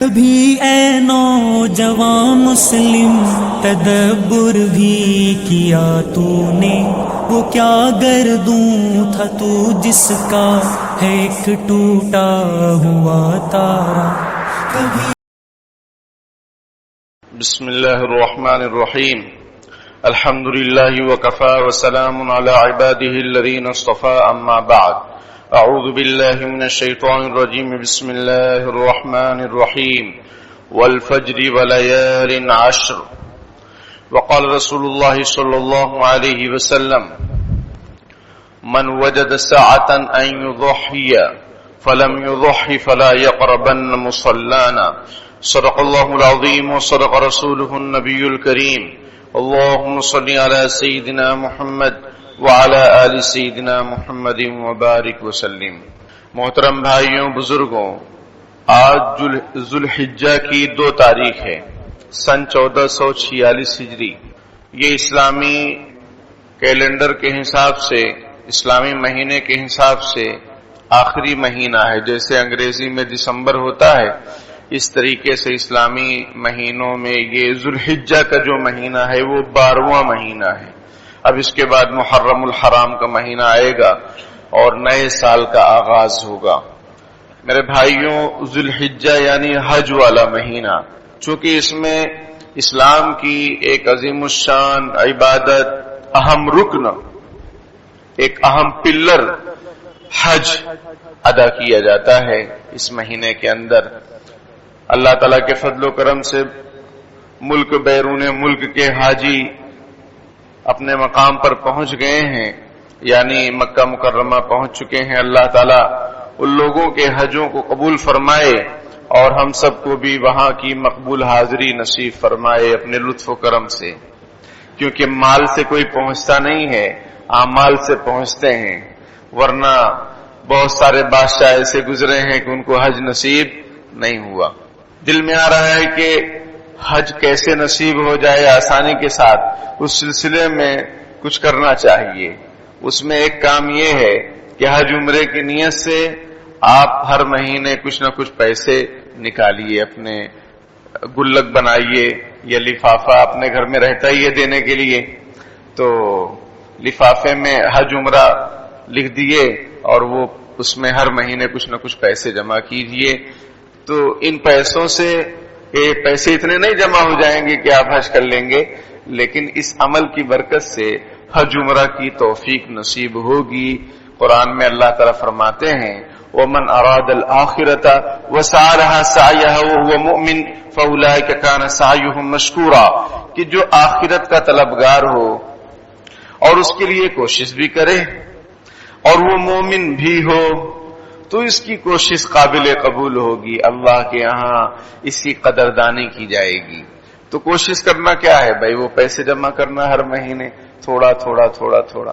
بھی اے نوجوان مسلم تدبر بھی کیا تو نے، وہ کیا گردوں تھا تو جس کا ہے ایک ٹوٹا ہوا تارا. بسم اللہ الرحمن الرحیم. الحمد للہ وکفى وسلام علی عباده الذین اصطفى. اما بعد، اعوذ باللہ من الشیطان الرجیم. بسم اللہ الرحمن الرحیم. والفجر وليال عشر. وقال رسول اللہ صلی اللہ علیہ وسلم: من وجد ساعة ان يضحي فلم يضحي فلا يقربن مصلانا. صدق اللہ العظیم وصدق رسولہ النبی الکریم. اللہم صل علی سیدنا محمد وعلی آل سیدنا محمد وبارک وسلم. محترم بھائیوں، بزرگوں، آج ذوالحجہ کی 2 تاریخ ہے، سن 1446 ہجری. یہ اسلامی کیلنڈر کے حساب سے، اسلامی مہینے کے حساب سے آخری مہینہ ہے. جیسے انگریزی میں دسمبر ہوتا ہے، اس طریقے سے اسلامی مہینوں میں یہ ذوالحجہ کا جو مہینہ ہے وہ 12واں مہینہ ہے. اب اس کے بعد محرم الحرام کا مہینہ آئے گا اور نئے سال کا آغاز ہوگا. میرے بھائیوں، ذوالحجہ یعنی حج والا مہینہ، چونکہ اس میں اسلام کی ایک عظیم الشان عبادت، اہم رکن، ایک اہم پلر حج ادا کیا جاتا ہے اس مہینے کے اندر. اللہ تعالیٰ کے فضل و کرم سے ملک بیرون ملک کے حاجی اپنے مقام پر پہنچ گئے ہیں، یعنی مکہ مکرمہ پہنچ چکے ہیں. اللہ تعالیٰ ان لوگوں کے حجوں کو قبول فرمائے اور ہم سب کو بھی وہاں کی مقبول حاضری نصیب فرمائے اپنے لطف و کرم سے. کیونکہ مال سے کوئی پہنچتا نہیں ہے، اعمال سے پہنچتے ہیں. ورنہ بہت سارے بادشاہ ایسے گزرے ہیں کہ ان کو حج نصیب نہیں ہوا. دل میں آ رہا ہے کہ حج کیسے نصیب ہو جائے آسانی کے ساتھ. اس سلسلے میں کچھ کرنا چاہیے. اس میں ایک کام یہ ہے کہ حج عمرے کی نیت سے آپ ہر مہینے کچھ نہ کچھ پیسے نکالیے، اپنے گلک بنائیے یا لفافہ اپنے گھر میں رہتا ہی ہے دینے کے لیے، تو لفافے میں حج عمرہ لکھ دیے اور وہ اس میں ہر مہینے کچھ نہ کچھ پیسے جمع کیجیے. تو ان پیسوں سے پیسے اتنے نہیں جمع ہو جائیں گے کہ آپ حج کر لیں گے، لیکن اس عمل کی برکت سے حج عمرہ کی توفیق نصیب ہوگی. قرآن میں اللہ تعالیٰ فرماتے ہیں: وَمَنْ أَرَادَ الْآخِرَةَ وَسَعَى لَهَا سَعْيَهَا وَهُوَ مُؤْمِنٌ فَأُولَٰئِكَ كَانَ سَعْيُهُمْ مَشْكُورًا. کہ جو آخرت کا طلبگار ہو اور اس کے لیے کوشش بھی کرے اور وہ مومن بھی ہو تو اس کی کوشش قابل قبول ہوگی. اللہ کے یہاں اس کی قدردانی کی جائے گی. تو کوشش کرنا کیا ہے بھائی؟ وہ پیسے جمع کرنا ہر مہینے تھوڑا تھوڑا تھوڑا تھوڑا.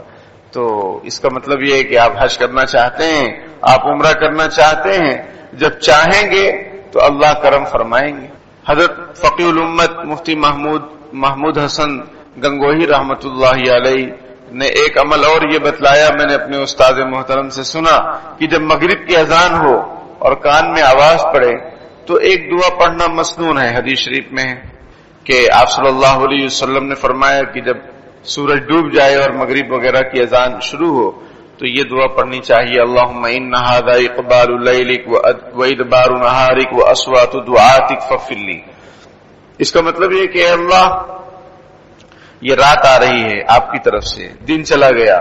تو اس کا مطلب یہ ہے کہ آپ حج کرنا چاہتے ہیں، آپ عمرہ کرنا چاہتے ہیں، جب چاہیں گے تو اللہ کرم فرمائیں گے. حضرت فقی الامت مفتی محمود حسن گنگوہی رحمت اللہ علیہ نے ایک عمل اور یہ بتلایا. میں نے اپنے استاد محترم سے سنا کہ جب مغرب کی اذان ہو اور کان میں آواز پڑے تو ایک دعا پڑھنا مسنون ہے. حدیث شریف میں ہے کہ آپ صلی اللہ علیہ وسلم نے فرمایا کہ جب سورج ڈوب جائے اور مغرب وغیرہ کی اذان شروع ہو تو یہ دعا پڑھنی چاہیے: اللہم ان ھذا اقبال لیلک و ادبار نہارک و اصوات دعاتک فاغفر لی. اس کا مطلب یہ کہ اے اللہ، یہ رات آ رہی ہے آپ کی طرف سے، دن چلا گیا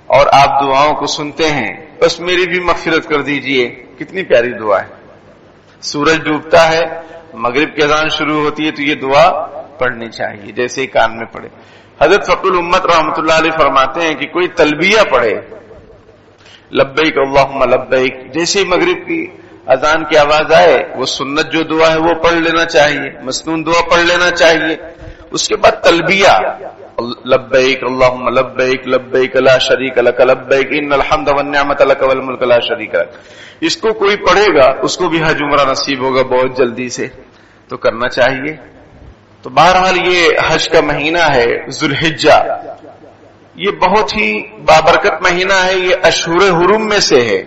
اور آپ دعاؤں کو سنتے ہیں، بس میری بھی مغفرت کر دیجئے. کتنی پیاری دعا ہے. سورج ڈوبتا ہے، مغرب کی اذان شروع ہوتی ہے تو یہ دعا پڑھنی چاہیے جیسے ہی کان میں پڑے. حضرت فقی الامت رحمۃ اللہ علیہ فرماتے ہیں کہ کوئی تلبیہ پڑھے، لبیک اللہم لبیک، جیسے ہی مغرب کی اذان کی آواز آئے وہ سنت جو دعا ہے وہ پڑھ لینا چاہیے، مسنون دعا پڑھ لینا چاہیے. اس کے بعد تلبیہ، لبیک اللہم لبیک لبیک لا شریک لک لبیک ان الحمد والنعمت لک والملک لا شریک لک. اس کو کوئی پڑھے گا اس کو بھی حج عمرہ نصیب ہوگا بہت جلدی سے. تو کرنا چاہیے. تو بہرحال یہ حج کا مہینہ ہے ذوالحجہ، یہ بہت ہی بابرکت مہینہ ہے. یہ اشہر حرم میں سے ہے،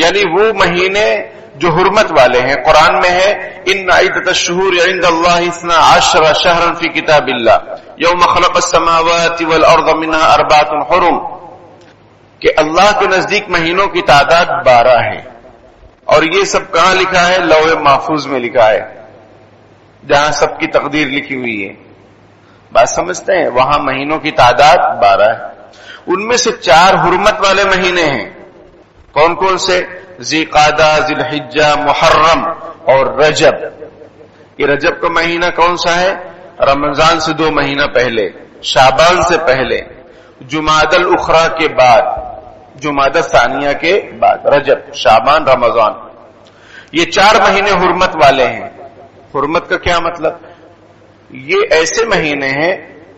یعنی وہ مہینے جو حرمت والے ہیں. قرآن میں ہے ان عدۃ الشہور عند اللہ 12 شہرا فی کتاب اللہ یوم خلق السماوات والارض منها 4 حرم، کہ اللہ کے نزدیک مہینوں کی تعداد 12 ہے. اور یہ سب کہاں لکھا ہے؟ لوح محفوظ میں لکھا ہے، جہاں سب کی تقدیر لکھی ہوئی ہے. بات سمجھتے ہیں؟ وہاں مہینوں کی تعداد 12 ہے. ان میں سے 4 حرمت والے مہینے ہیں. کون کون سے؟ ذی قعدہ، ذی الحجہ، محرم اور رجب. یہ رجب کا مہینہ کون سا ہے؟ رمضان سے 2 مہینہ پہلے، شعبان سے پہلے، جمادی الاخری کے بعد، جمادی الثانیہ کے بعد، رجب، شعبان، رمضان. یہ 4 مہینے حرمت والے ہیں. حرمت کا کیا مطلب؟ یہ ایسے مہینے ہیں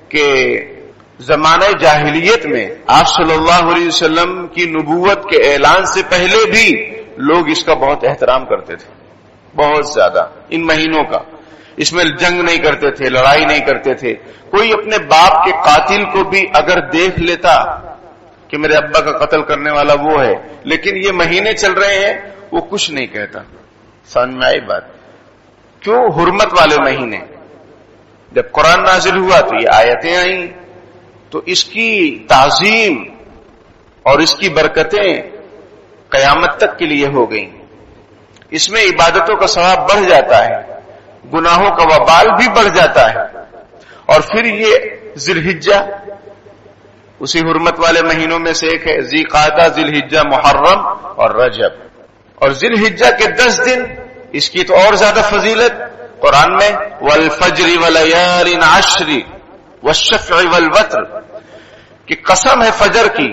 کہ زمانہ جاہلیت میں آپ صلی اللہ علیہ وسلم کی نبوت کے اعلان سے پہلے بھی لوگ اس کا بہت احترام کرتے تھے، بہت زیادہ، ان مہینوں کا. اس میں جنگ نہیں کرتے تھے، لڑائی نہیں کرتے تھے. کوئی اپنے باپ کے قاتل کو بھی اگر دیکھ لیتا کہ میرے ابا کا قتل کرنے والا وہ ہے، لیکن یہ مہینے چل رہے ہیں، وہ کچھ نہیں کہتا. سمجھ میں آئی بات؟ کیوں؟ حرمت والے مہینے. جب قرآن نازل ہوا تو یہ آیتیں آئیں، تو اس کی تعظیم اور اس کی برکتیں قیامت تک کے لیے ہو گئیں. اس میں عبادتوں کا ثواب بڑھ جاتا ہے، گناہوں کا وبال بھی بڑھ جاتا ہے. اور پھر یہ ذی الحجہ اسی حرمت والے مہینوں میں سے ایک ہے. ذی قعدہ، ذی الحجہ، محرم اور رجب. اور ذی الحجہ کے 10 دن، اس کی تو اور زیادہ فضیلت. قرآن میں والفجر ولیال عشر والشفع والوتر، کہ قسم ہے فجر کی،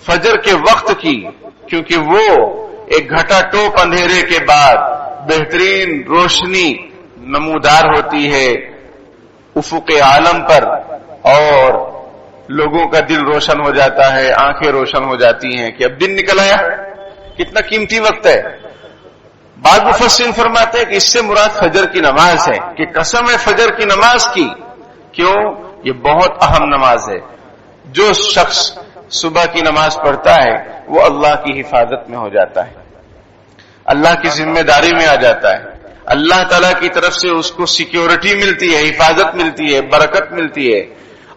فجر کے وقت کی، کیونکہ وہ ایک گھٹا ٹوپ اندھیرے کے بعد بہترین روشنی نمودار ہوتی ہے افق عالم پر، اور لوگوں کا دل روشن ہو جاتا ہے، آنکھیں روشن ہو جاتی ہیں کہ اب دن نکل آیا. کتنا قیمتی وقت ہے. بعض مفسرین فرماتے ہیں کہ اس سے مراد فجر کی نماز ہے، کہ قسم ہے فجر کی نماز کی. کیوں؟ یہ بہت اہم نماز ہے. جو شخص صبح کی نماز پڑھتا ہے وہ اللہ کی حفاظت میں ہو جاتا ہے، اللہ کی ذمہ داری میں آ جاتا ہے. اللہ تعالیٰ کی طرف سے اس کو سیکیورٹی ملتی ہے، حفاظت ملتی ہے، برکت ملتی ہے.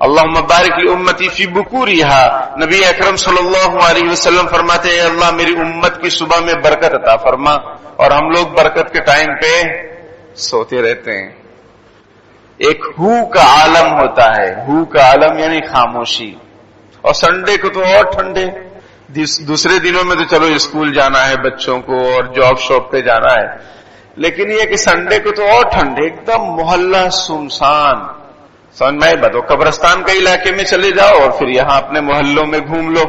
اللہم بارک لی امتی فی بکورہا. نبی اکرم صلی اللہ علیہ وسلم فرماتے ہیں اللہ میری امت کی صبح میں برکت عطا فرما. اور ہم لوگ برکت کے ٹائم پہ سوتے رہتے ہیں. ایک ہو کا عالم ہوتا ہے، ہو کا عالم یعنی خاموشی. اور سنڈے کو تو اور ٹھنڈے، دوسرے دنوں میں تو چلو اسکول جانا ہے بچوں کو اور جاب شاپ پہ جانا ہے، لیکن یہ کہ سنڈے کو تو اور ٹھنڈے، ایک دم محلہ سنسان. سمجھ میں بتاؤ، قبرستان کے علاقے میں چلے جاؤ اور پھر یہاں اپنے محلوں میں گھوم لو،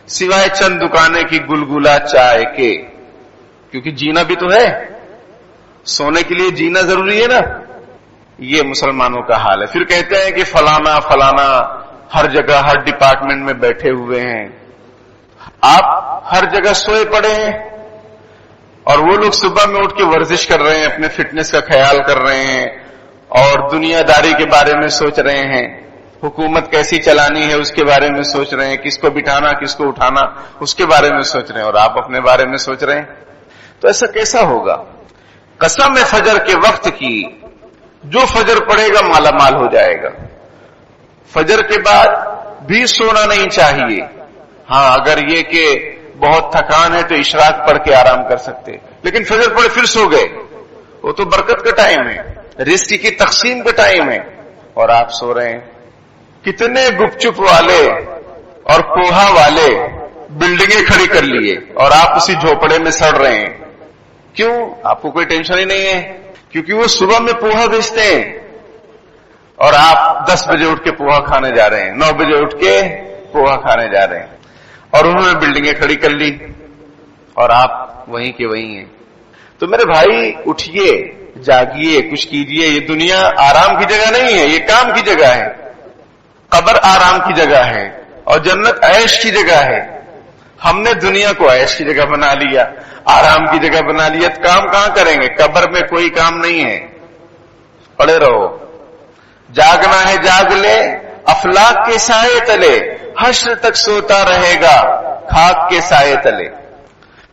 سوائے چند دکانیں کی گلگلا چائے کے، کیونکہ جینا بھی تو ہے، سونے کے لیے جینا ضروری ہے نا. یہ مسلمانوں کا حال ہے. پھر کہتے ہیں کہ فلانا فلانا ہر جگہ ہر ڈپارٹمنٹ میں بیٹھے ہوئے ہیں. آپ ہر جگہ سوئے پڑے ہیں، اور وہ لوگ صبح میں اٹھ کے ورزش کر رہے ہیں، اپنے فٹنس کا خیال کر رہے ہیں، اور دنیا داری کے بارے میں سوچ رہے ہیں، حکومت کیسی چلانی ہے اس کے بارے میں سوچ رہے ہیں، کس کو بٹھانا کس کو اٹھانا اس کے بارے میں سوچ رہے ہیں، اور آپ اپنے بارے میں سوچ رہے ہیں. تو ایسا کیسا ہوگا؟ قسم ہے فجر کے وقت کی، جو فجر پڑے گا مالا مال ہو جائے گا. فجر کے بعد بھی سونا نہیں چاہیے. ہاں اگر یہ کہ بہت تھکان ہے تو اشراق پڑھ کے آرام کر سکتے، لیکن فجر پڑے پھر سو گئے، وہ تو برکت کا ٹائم ہے، رزق کی تقسیم کا ٹائم ہے، اور آپ سو رہے ہیں. کتنے گپ چپ والے اور پوہا والے بلڈنگیں کھڑی کر لیے اور آپ اسی جھوپڑے میں سڑ رہے ہیں. کیوں؟ آپ کو کوئی ٹینشن ہی نہیں ہے، کیونکہ وہ صبح میں پوہا بیچتے ہیں اور آپ 10 بجے اٹھ کے پوہا کھانے جا رہے ہیں، 9 بجے اٹھ کے پوہا کھانے جا رہے ہیں، اور انہوں نے بلڈنگیں کھڑی کر لی اور آپ وہیں کے وہیں ہیں. تو میرے بھائی اٹھیے، جاگیے، کچھ کیجیے. یہ دنیا آرام کی جگہ نہیں ہے، یہ کام کی جگہ ہے. قبر آرام کی جگہ ہے اور جنت عیش کی جگہ ہے. ہم نے دنیا کو عیش کی جگہ بنا لیا، آرام کی جگہ بنا لیا. کام کہاں کریں گے؟ قبر میں کوئی کام نہیں ہے، پڑے رہو. جاگنا ہے جاگ لے، افلاک کے سائے تلے، حشر تک سوتا رہے گا خاک کے سائے تلے.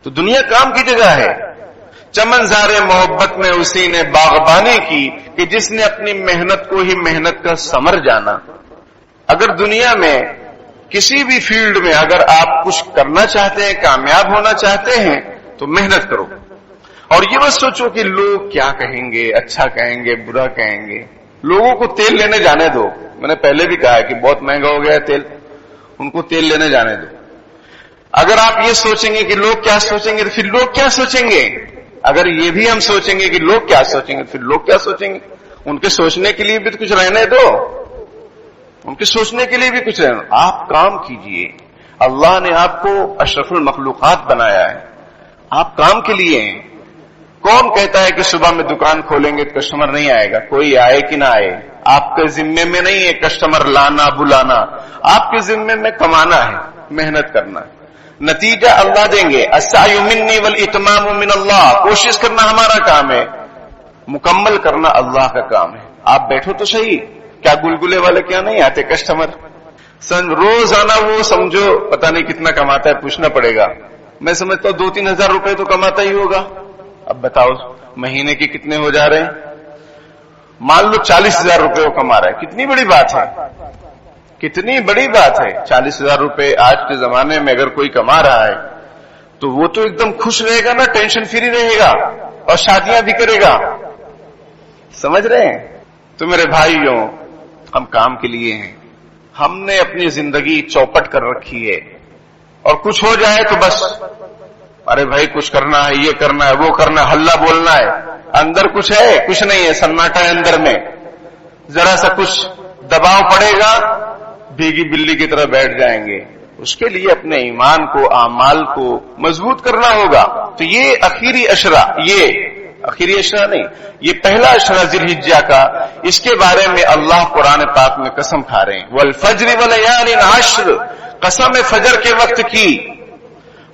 تو دنیا کام کی جگہ ہے. چمنزار محبت میں اسی نے باغبانی کی کہ جس نے اپنی محنت کو ہی محنت کا ثمر جانا. اگر دنیا میں کسی بھی فیلڈ میں اگر آپ کچھ کرنا چاہتے ہیں، کامیاب ہونا چاہتے ہیں، تو محنت کرو. اور یہ بس سوچو کہ لوگ کیا کہیں گے، اچھا کہیں گے، برا کہیں گے. لوگوں کو تیل لینے جانے دو. میں نے پہلے بھی کہا ہے کہ بہت مہنگا ہو گیا ہے تیل، ان کو تیل لینے جانے دو. اگر آپ یہ سوچیں گے کہ لوگ کیا سوچیں گے تو پھر لوگ کیا سوچیں گے. اگر یہ بھی ہم سوچیں گے کہ لوگ کیا سوچیں گے پھر لوگ کیا سوچیں گے. ان کے سوچنے کے لیے بھی کچھ رہنے دو، ان کے سوچنے کے لیے بھی کچھ رہنے دو. آپ کام کیجئے. اللہ نے آپ کو اشرف المخلوقات بنایا ہے، آپ کام کے لیے ہیں. کون کہتا ہے کہ صبح میں دکان کھولیں گے تو کسٹمر نہیں آئے گا؟ کوئی آئے کہ نہ آئے، آپ کے ذمے میں نہیں ہے کسٹمر لانا بلانا. آپ کے ذمے میں کمانا ہے، محنت کرنا ہے. نتیجہ اللہ دیں گے. السعی منی والاتمام من اللہ. کوشش کرنا ہمارا کام ہے، مکمل کرنا اللہ کا کام ہے. آپ بیٹھو تو صحیح. کیا گلگلے والے کیا نہیں آتے کسٹمر؟ روزانہ وہ سمجھو پتہ نہیں کتنا کماتا ہے، پوچھنا پڑے گا. میں سمجھتا ہوں 2-3 ہزار روپے تو کماتا ہی ہوگا. اب بتاؤ مہینے کے کتنے ہو جا رہے ہیں؟ مان لو 40,000 روپے وہ کما رہا ہے. کتنی بڑی بات ہے، کتنی بڑی بات ہے. 40,000 روپے آج کے زمانے میں اگر کوئی کما رہا ہے تو وہ تو ایک دم خوش رہے گا نا، ٹینشن فری رہے گا اور شادیاں بھی کرے گا. سمجھ رہے ہیں؟ تو میرے بھائیوں، ہم کام کے لیے ہیں. ہم نے اپنی زندگی چوپٹ کر رکھی ہے اور کچھ ہو جائے تو بس ارے بھائی کچھ کرنا ہے، یہ کرنا ہے، وہ کرنا ہے، ہلہ بولنا ہے. اندر کچھ ہے؟ کچھ نہیں ہے، سناٹا ہے اندر میں. ذرا سا کچھ دباؤ پڑے گا، بھیگی بلی کی طرح بیٹھ جائیں گے. اس کے لیے اپنے ایمان کو، اعمال کو مضبوط کرنا ہوگا. تو یہ آخری اشرا، یہ آخری اشرا نہیں، یہ پہلا اشرا ذی الحجہ کا، اس کے بارے میں اللہ قرآن پاک میں قسم کھا رہے ہیں. والفجر ولیال عشر. قسم فجر کے وقت کی.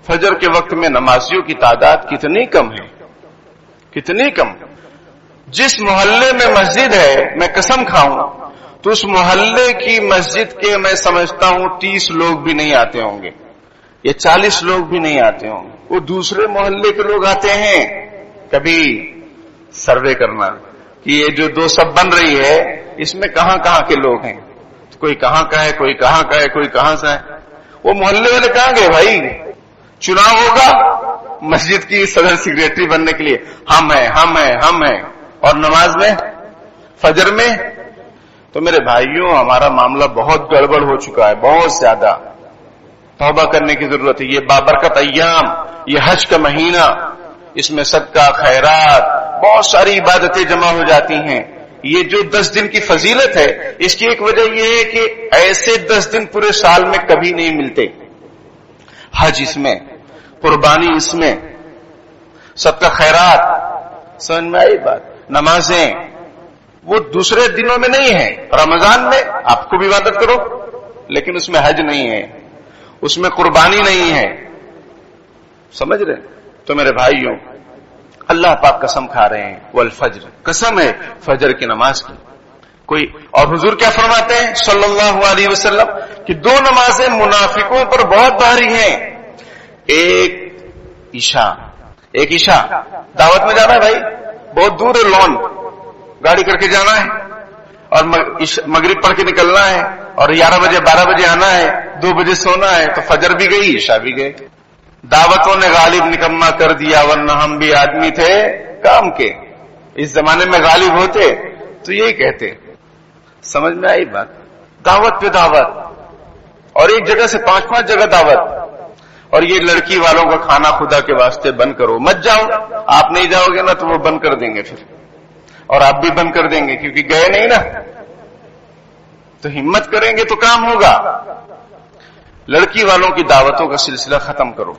فجر کے وقت میں نمازیوں کی تعداد کتنی کم ہے، کتنی کم. جس محلے میں مسجد ہے، میں قسم کھاؤں تو اس محلے کی مسجد کے میں سمجھتا ہوں 30 لوگ بھی نہیں آتے ہوں گے، یا 40 لوگ بھی نہیں آتے ہوں گے. وہ دوسرے محلے کے لوگ آتے ہیں. کبھی سروے کرنا کہ یہ جو 2 سب بن رہی ہے اس میں کہاں کہاں کے لوگ ہیں. کوئی کہاں کا ہے، کوئی کہاں کا ہے، کوئی کہاں سے ہے. وہ محلے والے کہاں گئے بھائی؟ چناؤ ہوگا مسجد کی صدر سیکریٹری بننے کے لیے، ہم ہیں ہم ہیں ہم ہیں. اور نماز میں، فجر میں. تو میرے بھائیوں، ہمارا معاملہ بہت گڑبڑ ہو چکا ہے، بہت زیادہ. توبہ کرنے کی ضرورت ہے. یہ بابرکت ایام، یہ حج کا مہینہ، اس میں صدقہ، خیرات، بہت ساری عبادتیں جمع ہو جاتی ہیں. یہ جو 10 دن کی فضیلت ہے، اس کی ایک وجہ یہ ہے کہ ایسے 10 دن پورے سال میں کبھی نہیں ملتے. حج اس میں، قربانی اس میں، صدقہ خیرات. سمجھ میں آئی بات؟ نمازیں وہ دوسرے دنوں میں نہیں ہے. رمضان میں آپ کو بھی عبادت کرو، لیکن اس میں حج نہیں ہے، اس میں قربانی نہیں ہے. سمجھ رہے؟ تو میرے بھائیوں، اللہ پاک قسم کھا رہے ہیں. والفجر، قسم ہے فجر کی نماز کی. کوئی اور حضور کیا فرماتے ہیں صلی اللہ علیہ وسلم کہ 2 نمازیں منافقوں پر بہت بھاری ہیں. ایک عشاء دعوت میں جانا ہے بھائی، بہت دور ہے، لون گاڑی کر کے جانا ہے، اور مغرب پڑھ کے نکلنا ہے، اور 11 بجے 12 بجے آنا ہے، 2 بجے سونا ہے. تو فجر بھی گئی، عشاء بھی گئے. دعوتوں نے غالب نکما کر دیا، ورنہ ہم بھی آدمی تھے کام کے. اس زمانے میں غالب ہوتے تو یہی کہتے. سمجھ میں آئی بات؟ دعوت پہ دعوت، اور ایک جگہ سے 5 جگہ دعوت. اور یہ لڑکی والوں کا کھانا خدا کے واسطے بند کرو، مت جاؤ. آپ نہیں جاؤ گے نا تو وہ بند کر دیں گے پھر، اور آپ بھی بند کر دیں گے کیونکہ گئے نہیں نا. تو ہمت کریں گے تو کام ہوگا. لڑکی والوں کی دعوتوں کا سلسلہ ختم کرو.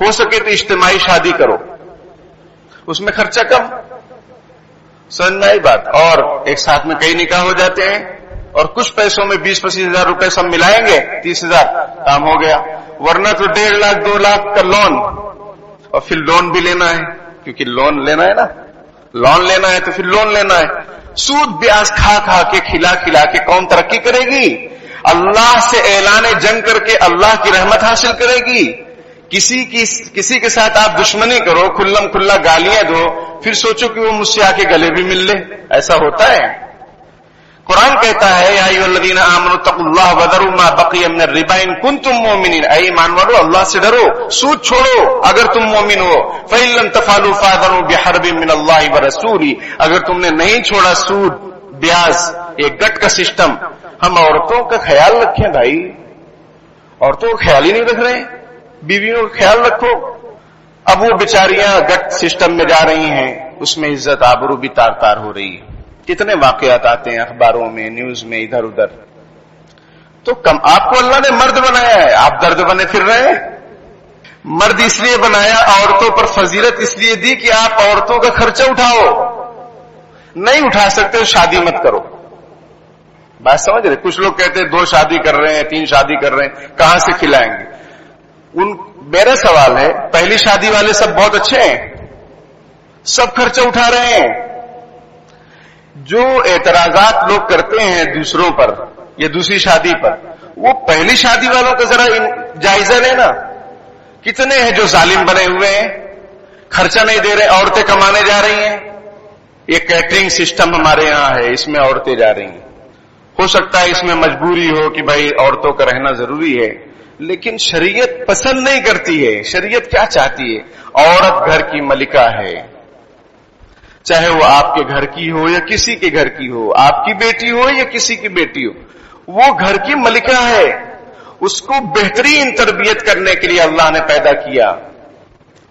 ہو سکے تو اجتماعی شادی کرو، اس میں خرچہ کم. سمجھ میں آئی بات؟ اور ایک ساتھ میں کئی نکاح ہو جاتے ہیں، اور کچھ پیسوں میں 20-25 ہزار روپے سب ملائیں گے، 30,000 کام ہو گیا. ورنہ تو 1.5 لاکھ 2 لاکھ کا لون، اور پھر لون بھی لینا ہے، کیونکہ لون لینا ہے نا، لون لینا ہے تو پھر لون لینا ہے. سود بیاج کھا کھا کے، کھلا کھلا کے قوم ترقی کرے گی؟ اللہ سے اعلان جنگ کر کے اللہ کی رحمت حاصل کرے گی؟ کسی کے ساتھ آپ دشمنی کرو، کھلم کھلا گالیاں دو، پھر سوچو کہ وہ مجھ سے آ کے گلے بھی مل لے، ایسا ہوتا ہے؟ قرآن کہتا ہے یا ایھا الذین آمنوا اتقوا اللہ وذروا ما بقی من الربا ان کنتم مؤمنین، اے ایمان والو اللہ سے ڈرو، سود چھوڑو اگر تم مومن ہو، فإن لم تفعلوا فاذنوا بحرب من اللہ ورسولہ، اگر تم نے نہیں چھوڑا سود، بیاج، ایک گٹ کا سسٹم۔ ہم عورتوں کا خیال رکھیں بھائی، عورتوں کا خیال ہی نہیں رکھ رہے ہیں، بیویوں کا خیال رکھو۔ اب وہ بیچاریاں گٹ سسٹم میں جا رہی ہیں، اس میں عزت آبرو بھی تار تار ہو رہی ہے، کتنے واقعات آتے ہیں اخباروں میں، نیوز میں، ادھر ادھر۔ تو آپ کو اللہ نے مرد بنایا ہے، آپ درد بنے پھر رہے ہیں؟ مرد اس لیے بنایا، عورتوں پر فضیلت اس لیے دی کہ آپ عورتوں کا خرچہ اٹھاؤ، نہیں اٹھا سکتے تو شادی مت کرو۔ بات سمجھ رہے؟ کچھ لوگ کہتے ہیں 2 شادی کر رہے ہیں، 3 شادی کر رہے ہیں، کہاں سے کھلائیں گے؟ میرا سوال ہے، پہلی شادی والے سب بہت اچھے ہیں، سب خرچہ اٹھا رہے ہیں۔ جو اعتراضات لوگ کرتے ہیں دوسروں پر یا دوسری شادی پر، وہ پہلی شادی والوں کا ذرا جائزہ لینا، کتنے ہیں جو ظالم بنے ہوئے ہیں، خرچہ نہیں دے رہے، عورتیں کمانے جا رہی ہیں۔ یہ کیٹرنگ سسٹم ہمارے یہاں ہے، اس میں عورتیں جا رہی ہیں۔ ہو سکتا ہے اس میں مجبوری ہو کہ بھائی عورتوں کا رہنا ضروری ہے، لیکن شریعت پسند نہیں کرتی ہے۔ شریعت کیا چاہتی ہے؟ عورت گھر کی ملکہ ہے، چاہے وہ آپ کے گھر کی ہو یا کسی کے گھر کی ہو، آپ کی بیٹی ہو یا کسی کی بیٹی ہو، وہ گھر کی ملکہ ہے۔ اس کو بہترین تربیت کرنے کے لیے اللہ نے پیدا کیا،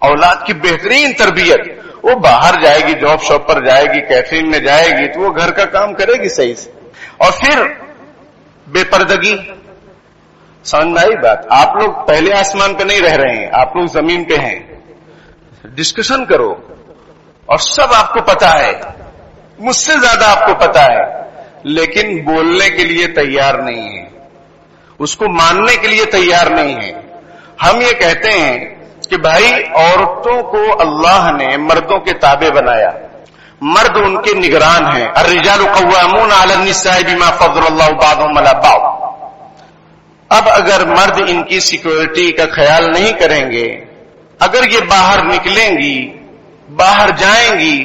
اولاد کی بہترین تربیت۔ وہ باہر جائے گی، جاب شاپ پر جائے گی، کیٹرنگ میں جائے گی تو وہ گھر کا کام کرے گی صحیح سے۔ اور پھر بے پردگی، سمجھ میں آئی بات؟ آپ لوگ پہلے آسمان پہ نہیں رہ رہے ہیں، آپ لوگ زمین پہ ہیں، ڈسکشن کرو، اور سب آپ کو پتا ہے، مجھ سے زیادہ آپ کو پتا ہے، لیکن بولنے کے لیے تیار نہیں ہے، اس کو ماننے کے لیے تیار نہیں ہے۔ ہم یہ کہتے ہیں کہ بھائی عورتوں کو اللہ نے مردوں کے تابع بنایا، مرد ان کے نگران ہیں۔ الرجال قوامون علی النساء بما فضل اللہ بعضهم علی بعض۔ اب اگر مرد ان کی سیکورٹی کا خیال نہیں کریں گے، اگر یہ باہر نکلیں گی، باہر جائیں گی،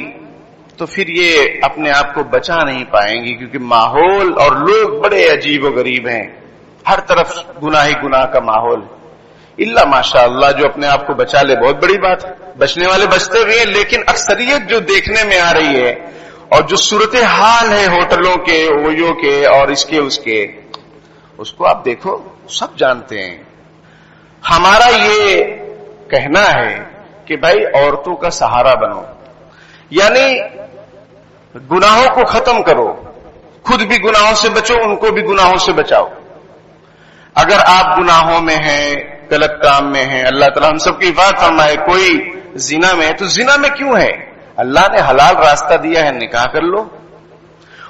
تو پھر یہ اپنے آپ کو بچا نہیں پائیں گی، کیونکہ ماحول اور لوگ بڑے عجیب و غریب ہیں، ہر طرف گناہ ہی گناہ کا ماحول۔ اللہ ماشاء اللہ جو اپنے آپ کو بچا لے بہت بڑی بات ہے، بچنے والے بچتے بھی ہیں، لیکن اکثریت جو دیکھنے میں آ رہی ہے اور جو صورتحال ہے ہوٹلوں کے، اویو کے اور اس کے، اس کو آپ دیکھو، سب جانتے ہیں۔ ہمارا یہ کہنا ہے کہ بھائی عورتوں کا سہارا بنو، یعنی گناہوں کو ختم کرو، خود بھی گناہوں سے بچو، ان کو بھی گناہوں سے بچاؤ۔ اگر آپ گناہوں میں ہیں، غلط کام میں ہیں، اللہ تعالیٰ ہم سب کی حفاظت فرمائے، کوئی زنا میں ہے تو زنا میں کیوں ہے؟ اللہ نے حلال راستہ دیا ہے، نکاح کر لو،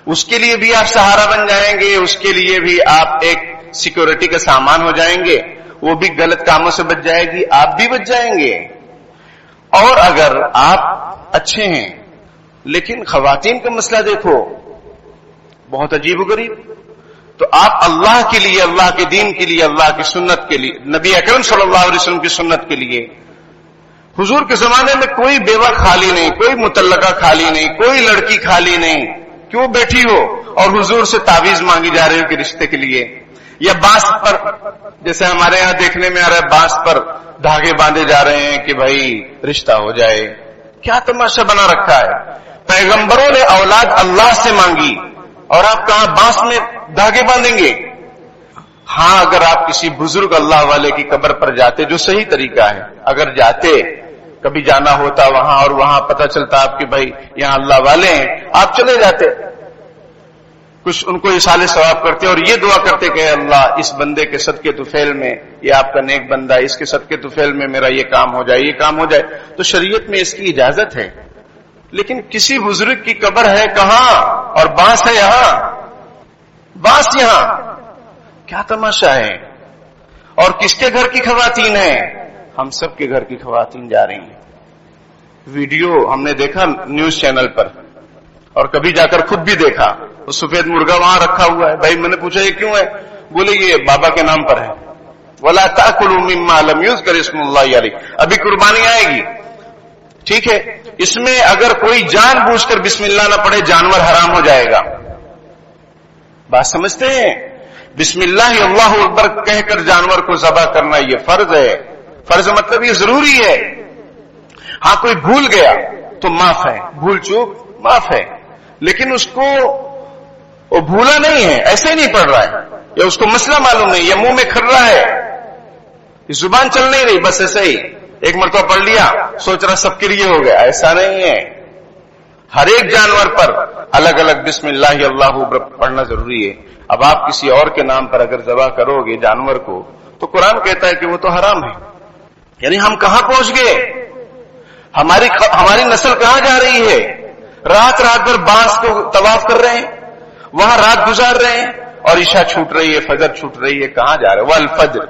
اس کے لیے بھی آپ سہارا بن جائیں گے، اس کے لیے بھی آپ ایک سیکورٹی کا سامان ہو جائیں گے، وہ بھی غلط کاموں سے بچ جائے گی، آپ بھی بچ جائیں گے۔ اور اگر آپ اچھے ہیں، لیکن خواتین کا مسئلہ دیکھو بہت عجیب و غریب، تو آپ اللہ کے لیے، اللہ کے دین کے لیے، اللہ کی سنت کے لیے، نبی اکرم صلی اللہ علیہ وسلم کی سنت کے لیے، حضور کے زمانے میں کوئی بیوہ خالی نہیں، کوئی مطلقہ خالی نہیں، کوئی لڑکی خالی نہیں، کیوں بیٹھی ہو اور حضور سے تعویذ مانگی جا رہی ہو کہ رشتے کے لیے، یا بانس پر، جیسے ہمارے یہاں دیکھنے میں آ رہا ہے، بانس پر دھاگے باندھے جا رہے ہیں کہ بھائی رشتہ ہو جائے۔ کیا تماشا بنا رکھا ہے؟ پیغمبروں نے اولاد اللہ سے مانگی اور آپ کہاں بانس میں دھاگے باندھیں گے؟ ہاں اگر آپ کسی بزرگ اللہ والے کی قبر پر جاتے، جو صحیح طریقہ ہے، اگر جاتے، کبھی جانا ہوتا وہاں اور وہاں پتہ چلتا آپ کہ بھائی یہاں اللہ والے ہیں، آپ چلے جاتے، کچھ ان کو اصالہ ثواب کرتے اور یہ دعا کرتے کہ اے اللہ اس بندے کے صدقے طفیل میں، یہ آپ کا نیک بندہ، اس کے صدقے طفیل میں میرا یہ کام ہو جائے، یہ کام ہو جائے۔ تو شریعت میں اس کی اجازت ہے، لیکن کسی بزرگ کی قبر ہے کہاں اور بانس ہے یہاں، بانس یہاں، کیا تماشا ہے؟ اور کس کے گھر کی خواتین ہیں؟ ہم سب کے گھر کی خواتین جا رہی ہیں۔ ویڈیو ہم نے دیکھا نیوز چینل پر، اور کبھی جا کر خود بھی دیکھا، وہ سفید مرغا وہاں رکھا ہوا ہے۔ بھائی میں نے پوچھا یہ کیوں ہے؟ بولے یہ بابا کے نام پر ہے۔ وَلَا تَأْكُلُوا مِمَّا لَمْ يُذْكَرِ اسْمُ اللَّهِ عَلَيْهِ. ابھی قربانی آئے گی، ٹھیک ہے. اس میں اگر کوئی جان بوجھ کر بسم اللہ نہ پڑھے جانور حرام ہو جائے گا. بات سمجھتے ہیں؟ بسم اللہ اللہ اکبر کہہ کر جانور کو ذبح کرنا یہ فرض ہے. فرض مطلب یہ ضروری ہے. ہاں کوئی بھول گیا تو معاف ہے، بھول چوک معاف ہے، لیکن اس کو وہ بھولا نہیں ہے، ایسے ہی نہیں پڑھ رہا ہے، یا اس کو مسئلہ معلوم نہیں، یا منہ میں کھر رہا ہے، زبان چل نہیں رہی، بس ایسے ہی ایک مرتبہ پڑھ لیا سوچ رہا سب کے لیے ہو گیا. ایسا نہیں ہے. ہر ایک جانور پر الگ الگ بسم اللہ اللہ پڑھنا ضروری ہے. اب آپ کسی اور کے نام پر اگر ذبح کرو گے جانور کو تو قرآن کہتا ہے کہ وہ تو حرام ہے. یعنی ہم کہاں پہنچ گئے؟ ہماری نسل کہاں جا رہی ہے؟ رات رات بھر بانس کو طواف کر رہے ہیں، وہاں رات گزار رہے ہیں، اور عشاء چھوٹ رہی ہے، فجر چھوٹ رہی ہے. کہاں جا رہے ہیں؟ والفجر،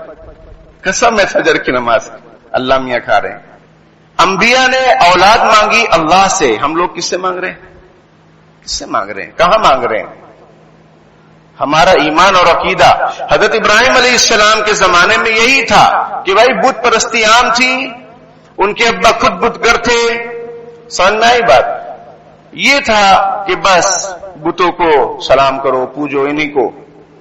قسم ہے فجر کی نماز اللہ میاں کھا رہے ہیں. انبیاء نے اولاد مانگی اللہ سے، ہم لوگ کس سے مانگ رہے ہیں؟ کس سے مانگ رہے ہیں؟ کہاں مانگ رہے ہیں؟ ہمارا ایمان اور عقیدہ حضرت ابراہیم علیہ السلام کے زمانے میں یہی تھا کہ بھائی بت پرستی عام تھی، ان کے ابا خود بت گر تھے. سمجھ میں آئی بات؟ یہ تھا کہ بس بتوں کو سلام کرو، پوجو انہیں کو،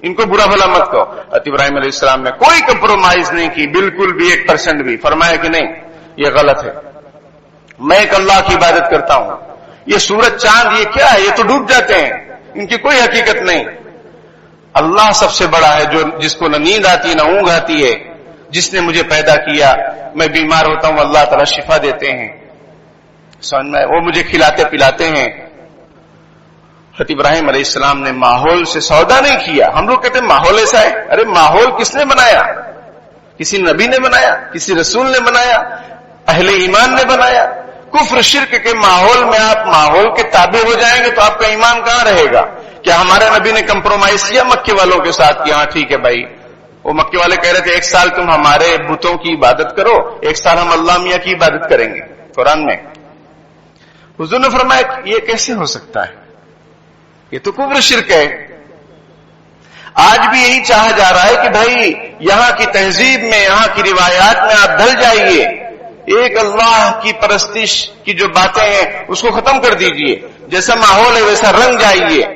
ان کو برا بھلا مت کہو. حضرت ابراہیم علیہ السلام نے کوئی کمپرومائز نہیں کی، بالکل بھی 1% بھی. فرمایا کہ نہیں یہ غلط ہے، میں ایک اللہ کی عبادت کرتا ہوں. یہ سورج چاند یہ کیا ہے؟ یہ تو ڈوب جاتے ہیں، ان کی کوئی حقیقت نہیں. اللہ سب سے بڑا ہے، جو جس کو نہ نیند آتی نہ اونگ آتی ہے، جس نے مجھے پیدا کیا. میں بیمار ہوتا ہوں اللہ تعالیٰ شفا دیتے ہیں، سمجھ میں وہ مجھے کھلاتے پلاتے ہیں. حضرت ابراہیم علیہ السلام نے ماحول سے سودا نہیں کیا. ہم لوگ کہتے ہیں ماحول ایسا ہے. ارے ماحول کس نے بنایا؟ کسی نبی نے بنایا؟ کسی رسول نے بنایا؟ اہل ایمان نے بنایا؟ کفر شرک کے ماحول میں آپ ماحول کے تابع ہو جائیں گے تو آپ کا ایمان کہاں رہے گا؟ کیا ہمارے نبی نے کمپرومائز کیا مکے والوں کے ساتھ کہ ہاں ٹھیک ہے بھائی؟ وہ مکے والے کہہ رہے تھے 1 سال تم ہمارے بتوں کی عبادت کرو، 1 سال ہم اللہ میاں کی عبادت کریں گے. قرآن میں حضور نے فرمایا یہ کیسے ہو سکتا ہے؟ یہ تو کفر شرک ہے. آج بھی یہی چاہا جا رہا ہے کہ بھائی یہاں کی تہذیب میں، یہاں کی روایات میں آپ ڈھل جائیے، ایک اللہ کی پرستش کی جو باتیں ہیں اس کو ختم کر دیجئے. جیسا ماحول ہے ویسا رنگ جائیے.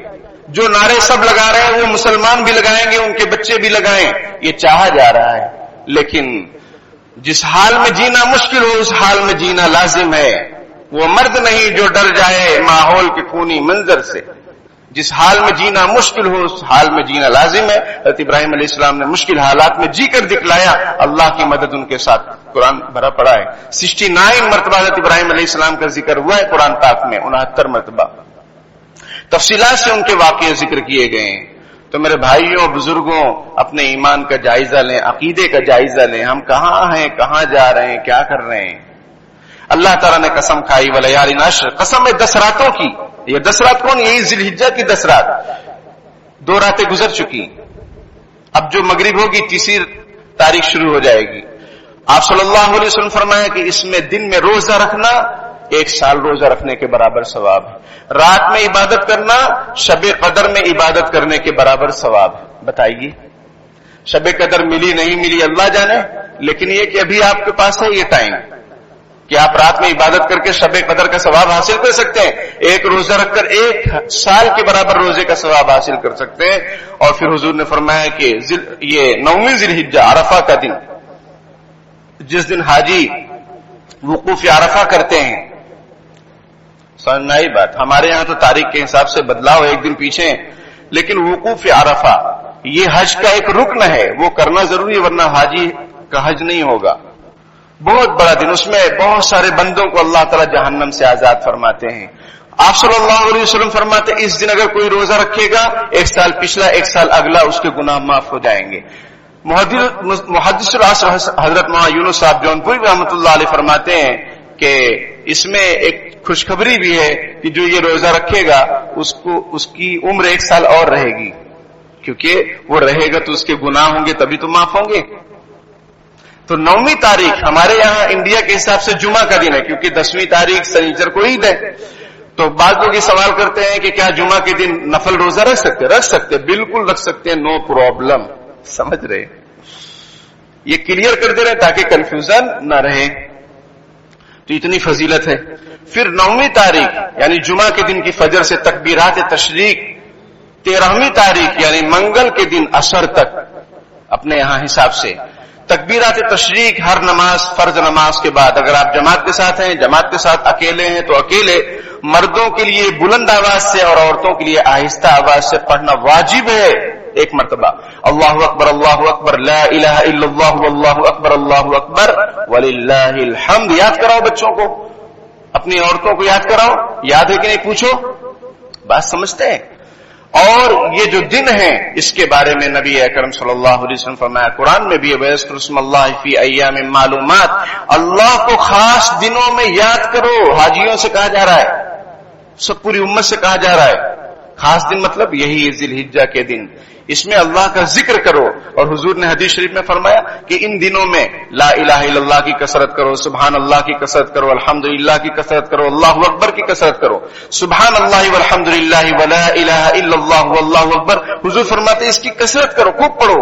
جو نعرے سب لگا رہے ہیں وہ مسلمان بھی لگائیں گے، ان کے بچے بھی لگائیں. یہ چاہا جا رہا ہے، لیکن جس حال میں جینا مشکل ہو اس حال میں جینا لازم ہے. وہ مرد نہیں جو ڈر جائے ماحول کے خونی منظر سے. جس حال میں جینا مشکل ہو اس حال میں جینا لازم ہے. حضرت ابراہیم علیہ السلام نے مشکل حالات میں جی کر دکھلایا. اللہ کی مدد ان کے ساتھ. قرآن بھرا پڑا ہے. 69 مرتبہ حضرت ابراہیم علیہ السلام کا ذکر ہوا ہے قرآن پاک میں، 69 مرتبہ تفصیلات سے ان کے واقعے ذکر کیے گئے ہیں. تو میرے بھائیوں بزرگوں اپنے ایمان کا جائزہ لیں، عقیدے کا جائزہ لیں. ہم کہاں ہیں، کہاں جا رہے ہیں، کیا کر رہے ہیں؟ اللہ تعالیٰ نے قسم کھائی وَلَيَالٍ عَشْرٍ، قسم ہے 10 راتوں کی. یہ 10 رات کون؟ یہی ذی الحجہ کی 10 رات. 2 راتیں گزر چکی، اب جو مغرب ہوگی 3 تاریخ شروع ہو جائے گی. آپ صلی اللہ علیہ وسلم فرمایا کہ اس میں دن میں روزہ رکھنا 1 سال روزہ رکھنے کے برابر ثواب ہے. رات میں عبادت کرنا شب قدر میں عبادت کرنے کے برابر ثواب ہے. بتائیے شب قدر ملی نہیں ملی اللہ جانے، لیکن یہ کہ ابھی آپ کے پاس ہے یہ ٹائم کہ آپ رات میں عبادت کر کے شب قدر کا ثواب حاصل کر سکتے ہیں. 1 روزہ رکھ کر 1 سال کے برابر روزے کا ثواب حاصل کر سکتے ہیں. اور پھر حضور نے فرمایا کہ یہ 9ویں ذی الحجہ عرفہ کا دن، جس دن حاجی وقوف عرفہ کرتے ہیں. سمجھ میں آئی بات؟ ہمارے یہاں تو تاریخ کے حساب سے بدلاؤ 1 دن پیچھے، لیکن وقوف عرفہ یہ حج کا ایک رکن ہے، وہ کرنا ضروری ہے ورنہ حاجی کا حج نہیں ہوگا. بہت بڑا دن، اس میں بہت سارے بندوں کو اللہ تعالیٰ جہنم سے آزاد فرماتے ہیں. آپ صلی اللہ علیہ وسلم فرماتے اس دن اگر کوئی روزہ رکھے گا 1 سال پچھلا 1 سال اگلا اس کے گناہ معاف ہو جائیں گے. محدث العصر حضرت مولانا یونس صاحب جونپوری رحمۃ اللہ علیہ فرماتے ہیں کہ اس میں ایک خوشخبری بھی ہے کہ جو یہ روزہ رکھے گا اس کی عمر 1 سال اور رہے گی، کیونکہ وہ رہے گا تو اس کے گناہ ہوں گے تبھی تو معاف ہوں گے. تو 9ویں تاریخ ہمارے یہاں انڈیا کے حساب سے جمعہ کا دن ہے، کیونکہ 10ویں تاریخ سنیچر کو عید ہے. تو بعض لوگ یہ سوال کرتے ہیں کہ کیا جمعہ کے دن نفل روزہ رکھ سکتے؟ رکھ سکتے، بالکل رکھ سکتے ہیں، نو پرابلم. سمجھ رہے؟ یہ کلیئر کر دے رہے تاکہ کنفیوژن نہ رہے. تو اتنی فضیلت ہے. پھر 9ویں تاریخ یعنی جمعہ کے دن کی فجر سے تکبیرات تشریق، 13ویں تاریخ یعنی منگل کے دن عصر تک اپنے یہاں حساب سے تکبیرات تشریق ہر نماز، فرض نماز کے بعد. اگر آپ جماعت کے ساتھ ہیں جماعت کے ساتھ، اکیلے ہیں تو اکیلے. مردوں کے لیے بلند آواز سے اور عورتوں کے لیے آہستہ آواز سے پڑھنا واجب ہے. ایک مرتبہ اللہ اکبر لا الہ الا اللہ واللہ اکبر وللہ الحمد. یاد کراؤ بچوں کو، اپنی عورتوں کو یاد کراؤ. یاد ہے کہ نہیں پوچھو، بات سمجھتے ہیں. اور یہ جو دن ہے اس کے بارے میں نبی اکرم صلی اللہ علیہ وسلم فرمایا قرآن میں بھی، وَيَذْكُرُ اسْمَ اللَّهِ فِي أَيَّامٍ مَّعْلُومَاتٍ، اللہ کو خاص دنوں میں یاد کرو. حاجیوں سے کہا جا رہا ہے، سب پوری امت سے کہا جا رہا ہے. خاص دن مطلب یہی ذی الحجہ کے دن، اس میں اللہ کا ذکر کرو. اور حضور نے حدیث شریف میں فرمایا کہ ان دنوں میں لا الہ الا اللہ کی کثرت کرو، سبحان اللہ کی کثرت کرو، الحمدللہ کی کثرت کرو، اللہ اکبر کی کثرت کرو. سبحان اللہ والحمدللہ ولا الہ الا اللہ واللہ اکبر، حضور فرماتے اس کی کثرت کرو، خوب پڑھو.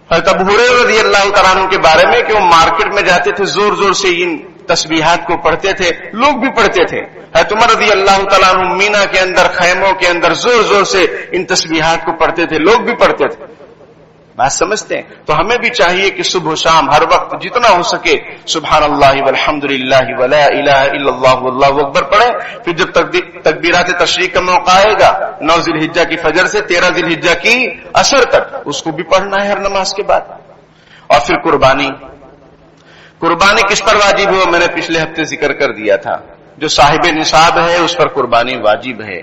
حضرت ابو ہریرہ رضی اللہ تعالیٰ عنہ کے بارے میں کہ وہ مارکیٹ میں جاتے تھے، زور زور سے ان تسبیحات کو پڑھتے تھے، لوگ بھی پڑھتے تھے. حضرت عمر رضی اللہ تعالیٰ عنہ مینا کے اندر، خیموں کے اندر زور زور سے ان تسبیحات کو پڑھتے تھے، لوگ بھی پڑھتے تھے. بات سمجھتے ہیں؟ تو ہمیں بھی چاہیے کہ صبح و شام ہر وقت جتنا ہو سکے سبحان اللہ والحمدللہ ولا الہ الا اللہ واللہ اکبر پڑھیں. پھر جب تکبیرات تشریق کا موقع آئے گا 9 ذی الحجہ کی فجر سے 13 ذی الحجہ کی عصر تک، اس کو بھی پڑھنا ہے ہر نماز کے بعد. اور پھر قربانی کس پر واجب ہے؟ میں نے پچھلے ہفتے ذکر کر دیا تھا. جو صاحب نصاب ہے اس پر قربانی واجب ہے.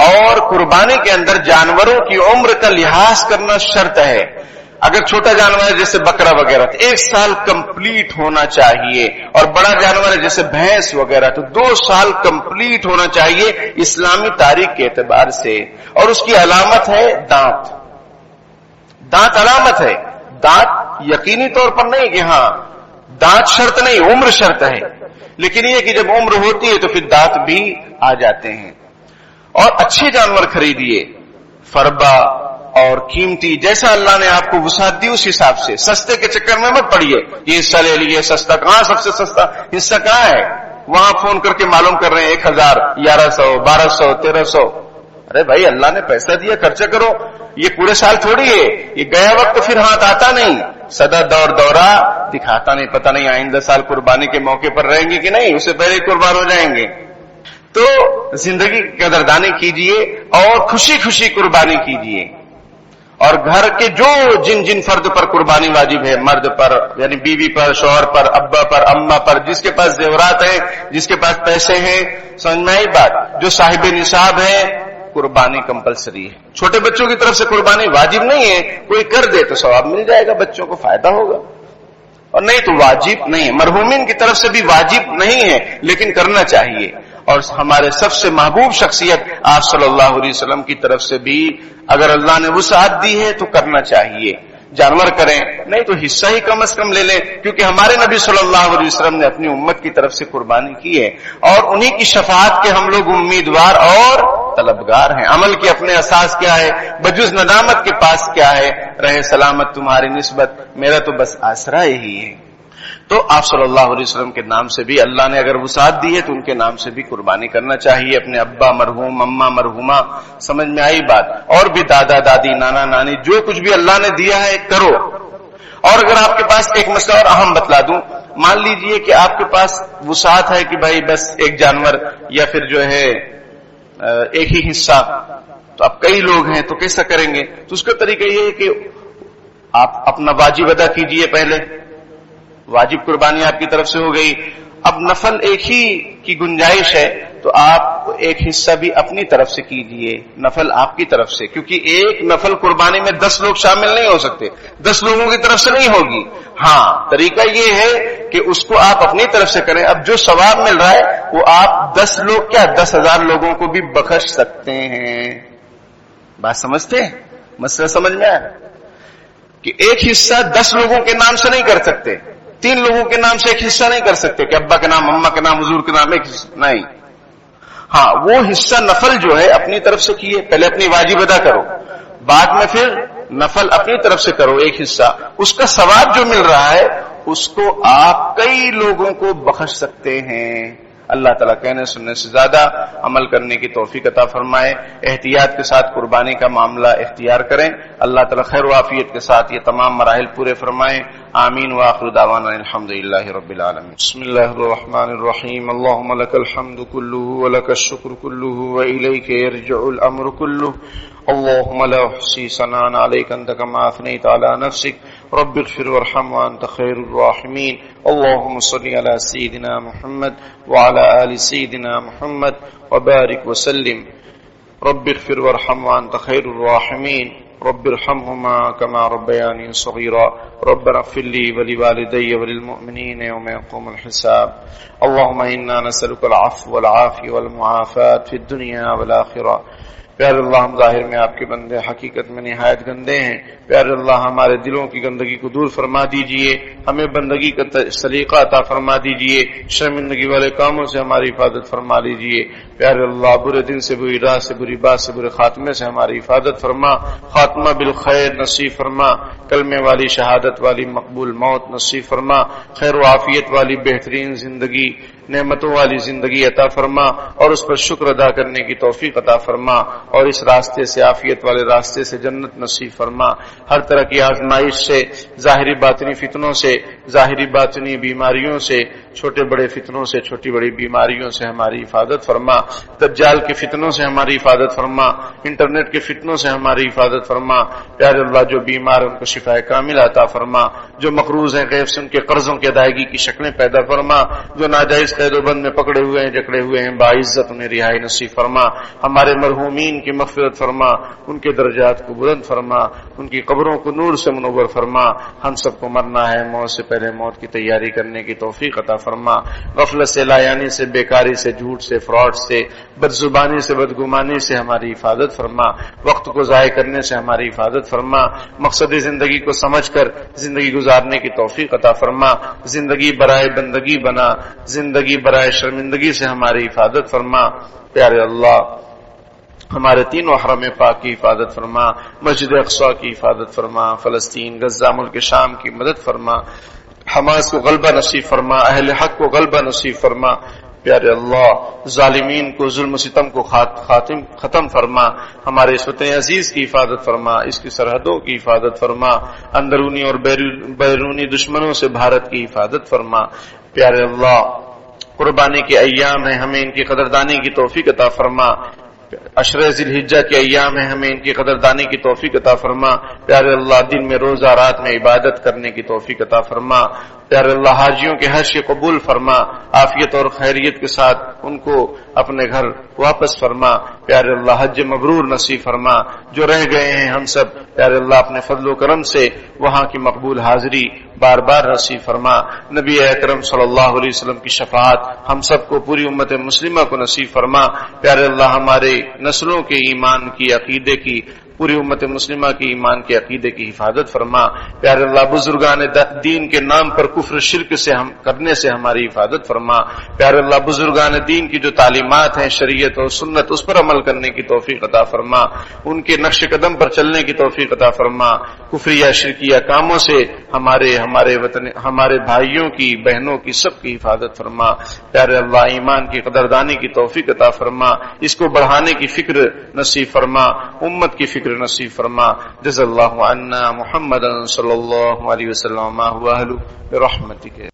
اور قربانی کے اندر جانوروں کی عمر کا لحاظ کرنا شرط ہے. اگر چھوٹا جانور ہے جیسے بکرا وغیرہ تو 1 سال کمپلیٹ ہونا چاہیے، اور بڑا جانور ہے جیسے بھینس وغیرہ تو 2 سال کمپلیٹ ہونا چاہیے اسلامی تاریخ کے اعتبار سے. اور اس کی علامت ہے دانت علامت ہے. دانت یقینی طور پر نہیں کہ ہاں دانت شرط نہیں، عمر شرط ہے. لیکن یہ کہ جب عمر ہوتی ہے تو پھر دانت بھی آ جاتے ہیں. اور اچھے جانور خریدیے، فربا اور قیمتی، جیسا اللہ نے آپ کو وسعت دی اس حساب سے. سستے کے چکر میں مت پڑیے، یہ حصہ لے لیے سستا. کہاں سب سے سستا حصہ کہاں ہے؟ وہاں فون کر کے معلوم کر رہے ہیں 1000 1100 1200 1300. ارے بھائی اللہ نے پیسہ دیا، خرچہ کرو. یہ پورے سال تھوڑی ہے، یہ گیا وقت پھر ہاتھ آتا نہیں. سدا دورہ دکھاتا نہیں، پتہ نہیں آئندہ سال قربانی کے موقع پر رہیں گے کہ نہیں، اس سے پہلے قربان ہو جائیں گے. تو زندگی کی قدردانی کیجئے اور خوشی خوشی قربانی کیجئے. اور گھر کے جن فرد پر قربانی واجب ہے، مرد پر یعنی بیوی پر، شوہر پر، ابا پر، اماں پر، جس کے پاس زیورات ہیں، جس کے پاس پیسے ہیں، سمجھ میں آئی بات. جو صاحب نصاب ہے قربانی کمپلسری ہے. چھوٹے بچوں کی طرف سے قربانی واجب نہیں ہے، کوئی کر دے تو ثواب مل جائے گا، بچوں کو فائدہ ہوگا. اور نہیں تو واجب نہیں ہے. مرحومین کی طرف سے بھی واجب نہیں ہے لیکن کرنا چاہیے. اور ہمارے سب سے محبوب شخصیت آپ صلی اللہ علیہ وسلم کی طرف سے بھی اگر اللہ نے وسعت دی ہے تو کرنا چاہیے. جانور کریں، نہیں تو حصہ ہی کم از کم لے لیں، کیونکہ ہمارے نبی صلی اللہ علیہ وسلم نے اپنی امت کی طرف سے قربانی کی ہے. اور انہی کی شفاعت کے ہم لوگ امیدوار اور طلبگار ہیں. عمل کے اپنے اساس کیا ہے؟ بجز ندامت کے پاس کیا ہے؟ رہے سلامت تمہاری نسبت، میرا تو بس آسرا یہی ہے. تو آپ صلی اللہ علیہ وسلم کے نام سے بھی اللہ نے اگر وسعت دی ہے تو ان کے نام سے بھی قربانی کرنا چاہیے. اپنے ابا مرحوم، اماں مرحومہ، سمجھ میں آئی بات. اور بھی دادا دادی، نانا نانی، جو کچھ بھی اللہ نے دیا ہے کرو. اور اگر آپ کے پاس ایک مسئلہ اور اہم بتلا دوں، مان لیجئے کہ آپ کے پاس وسعت ہے کہ بھائی بس ایک جانور یا پھر جو ہے ایک ہی حصہ، تو اب کئی لوگ ہیں تو کیسا کریں گے؟ تو اس کا طریقہ یہ ہے کہ آپ اپنا واجب ادا کیجئے. پہلے واجب قربانی آپ کی طرف سے ہو گئی. اب نفل ایک ہی کی گنجائش ہے تو آپ ایک حصہ بھی اپنی طرف سے کیجئے، نفل آپ کی طرف سے، کیونکہ ایک نفل قربانی میں 10 لوگ شامل نہیں ہو سکتے، 10 لوگوں کی طرف سے نہیں ہوگی. ہاں طریقہ یہ ہے کہ اس کو آپ اپنی طرف سے کریں. اب جو ثواب مل رہا ہے وہ آپ 10 لوگ کیا 10,000 لوگوں کو بھی بخش سکتے ہیں. بات سمجھتے ہیں؟ مسئلہ سمجھ میں آیا کہ ایک حصہ 10 لوگوں کے نام سے نہیں کر سکتے، 3 لوگوں کے نام سے ایک حصہ نہیں کر سکتے کہ ابا کے نام، اماں کے نام، حضور کے نام ایک حصہ نہیں. ہاں وہ حصہ نفل جو ہے اپنی طرف سے کیے، پہلے اپنی واجب ادا کرو، بعد میں پھر نفل اپنی طرف سے کرو ایک حصہ، اس کا ثواب جو مل رہا ہے اس کو آپ کئی لوگوں کو بخش سکتے ہیں۔ اللہ تعالیٰ کہنے سننے سے زیادہ عمل کرنے کی توفیق عطا فرمائے۔ احتیاط کے ساتھ قربانی کا معاملہ اختیار کریں، اللہ تعالیٰ خیر و عافیت کے ساتھ یہ تمام مراحل پورے فرمائیں۔ آمین وآخر دعوانا الحمدللہ رب العالمین۔ بسم اللہ الرحمن الرحیم، اللہم لک الحمد کلہ ولک الشکر کلہ وإلیک یرجع الامر کلہ، اللہم لا احصی ثناء علیک انت کما اثنیت علی نفسک، رب اغفر وارحم وانت خیر الراحمین، اللہم صلی علی سیدنا محمد وعلى آل سيدنا محمد وبارك وسلم، رب اغفر وارحم وانت خير الراحمين، رب ارحمهما كما ربياني صغيرا، ربنا اغفر لي ولوالدي وللمؤمنين يوم يقوم الحساب، اللهم إنا نسألك العفو والعافية والمعافاة في الدنيا والآخرة۔ پیارے اللہ، ہم ظاہر میں آپ کے بندے، حقیقت میں نہایت گندے ہیں، پیارے اللہ ہمارے دلوں کی گندگی کو دور فرما دیجئے، ہمیں بندگی کا سلیقہ عطا فرما دیجئے، شرمندگی والے کاموں سے ہماری حفاظت فرما لیجئے، پیارے اللہ برے دن سے، بری راہ سے، بری بات سے، برے خاتمے سے ہماری حفاظت فرما، خاتمہ بالخیر نصیب فرما، کلمے والی شہادت والی مقبول موت نصیب فرما، خیر و عافیت والی بہترین زندگی، نعمتوں والی زندگی عطا فرما، اور اس پر شکر ادا کرنے کی توفیق عطا فرما، اور اس راستے سے، عافیت والے راستے سے جنت نصیب فرما، ہر طرح کی آزمائش سے، ظاہری باطنی فتنوں سے، ظاہری باطنی بیماریوں سے، چھوٹے بڑے فتنوں سے، چھوٹی بڑی بیماریوں سے ہماری حفاظت فرما، دجال کے فتنوں سے ہماری حفاظت فرما، انٹرنیٹ کے فتنوں سے ہماری حفاظت فرما، پیارے اللہ جو بیمار ان کو شفا کامل عطا فرما، جو مقروض ہیں غیب سے ان کے قرضوں کی ادائیگی کی شکلیں پیدا فرما، جو ناجائز قید و بند میں پکڑے ہوئے ہیں، جکڑے ہوئے ہیں، باعزت انہیں رہائی نصیب فرما، ہمارے مرحومین کی مغفرت فرما، ان کے درجات کو بلند فرما، ان کی قبروں کو نور سے منور فرما، ہم سب کو مرنا ہے، موت سے پہلے موت کی تیاری کرنے کی توفیق عطا فرما، غفلت سے، لایانی سے، بیکاری سے، جھوٹ سے، فراڈ سے، بدزبانی سے، بدگمانی سے ہماری حفاظت فرما، وقت کو ضائع کرنے سے ہماری حفاظت فرما، مقصد زندگی کو سمجھ کر زندگی گزارنے کی توفیق عطا فرما، زندگی برائے بندگی بنا، زندگی برائے شرمندگی سے ہماری حفاظت فرما، پیارے اللہ ہمارے تینوں حرم پاک کی حفاظت فرما، مسجد اقصی کی حفاظت فرما، فلسطین، غزہ، ملک شام کی مدد فرما، حماس کو غلبہ نصیب فرما، اہل حق کو غلبہ نصیب فرما، پیارے اللہ ظالمین کو، ظلم و ستم کو ختم فرما، ہمارے اس وطن عزیز کی حفاظت فرما، اس کی سرحدوں کی حفاظت فرما، اندرونی اور بیرونی دشمنوں سے بھارت کی حفاظت فرما، پیارے اللہ قربانی کے ایام ہیں، ہمیں ان کی قدردانی کی توفیق عطا فرما، عشرہ ذی الحجہ کے ایام ہیں، ہمیں ان کی قدردانی کی توفیق عطا فرما، پیارے اللہ دن میں روزہ، رات میں عبادت کرنے کی توفیق عطا فرما، پیارے اللہ حاجیوں کے حج کو قبول فرما، عافیت اور خیریت کے ساتھ ان کو اپنے گھر واپس فرما، پیارے اللہ حج مبرور نصیب فرما، جو رہ گئے ہیں ہم سب پیارے اللہ اپنے فضل و کرم سے وہاں کی مقبول حاضری بار بار نصیب فرما، نبی اکرم صلی اللہ علیہ وسلم کی شفاعت ہم سب کو، پوری امت مسلمہ کو نصیب فرما، پیارے اللہ ہمارے نسلوں کے ایمان کی، عقیدے کی، پوری امت مسلمہ کی ایمان کے عقیدے کی حفاظت فرما، پیارے اللہ بزرگان دین کے نام پر کفر شرک سے کرنے سے ہماری حفاظت فرما، پیارے اللہ بزرگان دین کی جو تعلیمات ہیں، شریعت اور سنت، اس پر عمل کرنے کی توفیق عطا فرما، ان کے نقش قدم پر چلنے کی توفیق عطا فرما، کفریہ شرکیہ کاموں سے ہمارے وطن، ہمارے بھائیوں کی، بہنوں کی، سب کی حفاظت فرما، پیارے اللہ ایمان کی قدردانی کی توفیق عطا فرما، اس کو بڑھانے کی فکر نصیب فرما، امت کی فکر نصیب فرما، جزا اللہ عنا محمد صلی اللہ علیہ وسلم ما هو اہل برحمتک۔